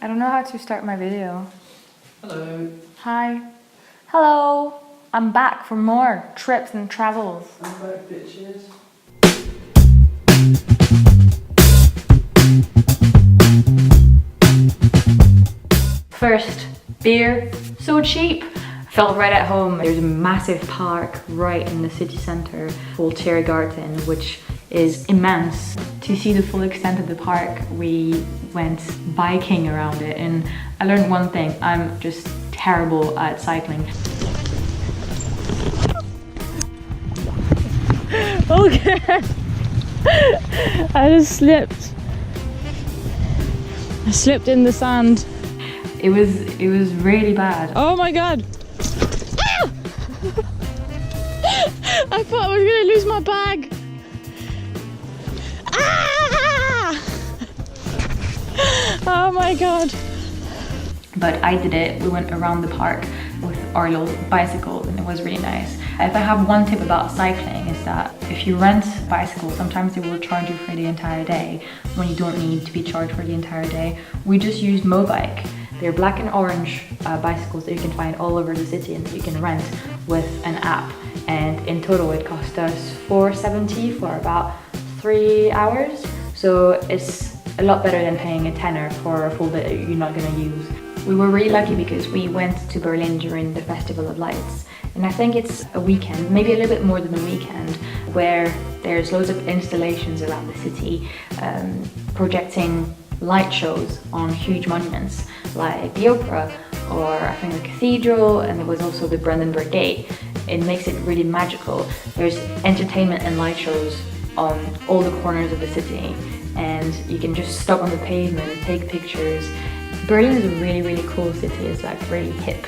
I don't know how to start my video. Hello. Hi. Hello. I'm back for more trips and travels. I'm back, bitches. First, beer. So cheap. Felt right at home. There's a massive park right in the city center called Teri, which is immense. To see the full extent of the park, we went biking around it, and I learned one thing: I'm just terrible at cycling. Okay. I just slipped. I slipped in the sand. It was really bad. Oh my god! Ah! I thought I was gonna lose my bag. Ah! Oh my god! But I did it. We went around the park with our little bicycles, and it was really nice. If I have one tip about cycling, is that if you rent bicycles, sometimes they will charge you for the entire day when you don't need to be charged for the entire day. We just used Mobike. They're black and orange bicycles that you can find all over the city and that you can rent with an app. And in total, it cost us $4.70 for about 3 hours. So it's a lot better than paying a tenner for a full day you're not gonna use. We were really lucky because we went to Berlin during the Festival of Lights. And I think it's a weekend, maybe a little bit more than a weekend, where there's loads of installations around the city projecting light shows on huge monuments like the Opera or I think the Cathedral, and there was also the Brandenburg Gate. It makes it really magical. There's entertainment and light shows on all the corners of the city, and you can just stop on the pavement and take pictures. Berlin is a really, really cool city. It's like really hip.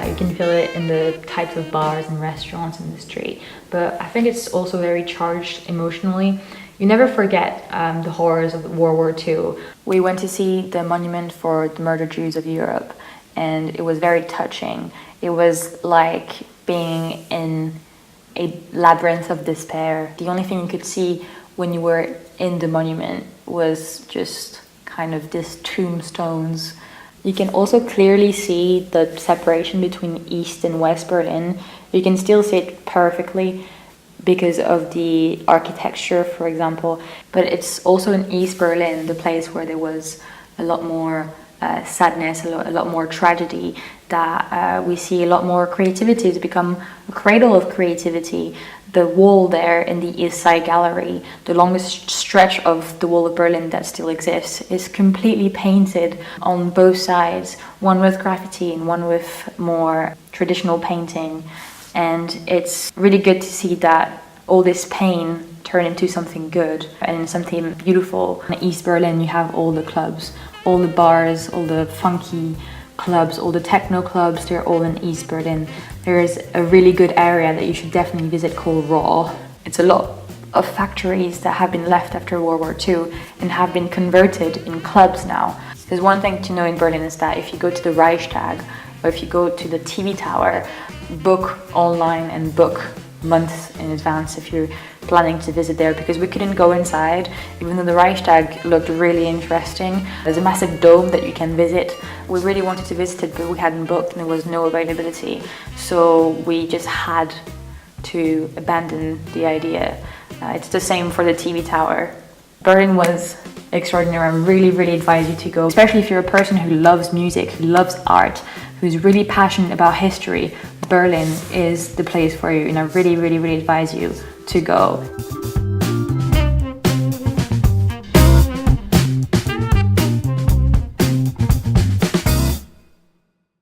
You can feel it in the types of bars and restaurants in the street, but I think it's also very charged emotionally. You never forget the horrors of World War II. We went to see the monument for the murdered Jews of Europe, and it was very touching. It was like being in a labyrinth of despair. The only thing you could see when you were in the monument was just kind of these tombstones. You can also clearly see the separation between East and West Berlin. You can still see it perfectly because of the architecture, for example. But it's also in East Berlin, the place where there was a lot more sadness, a lot more tragedy, that we see a lot more creativity. It's become a cradle of creativity. The wall there in the East Side Gallery, the longest stretch of the wall of Berlin that still exists, is completely painted on both sides, one with graffiti and one with more traditional painting. And it's really good to see that all this pain turn into something good and something beautiful. In East Berlin, you have all the clubs, all the bars, all the funky clubs, all the techno clubs. They're all in East Berlin. There is a really good area that you should definitely visit called Raw. It's a lot of factories that have been left after World War II and have been converted in clubs now. There's one thing to know in Berlin is that if you go to the Reichstag or if you go to the TV tower, book online and book months in advance if you're planning to visit there, because we couldn't go inside even though the Reichstag looked really interesting. There's a massive dome that you can visit. We really wanted to visit it, but we hadn't booked and there was no availability, so we just had to abandon the idea. It's the same for the TV tower. Berlin was extraordinary. I really advise you to go, especially if you're a person who loves music, who loves art, who's really passionate about history. Berlin is the place for you, and I really advise you to go.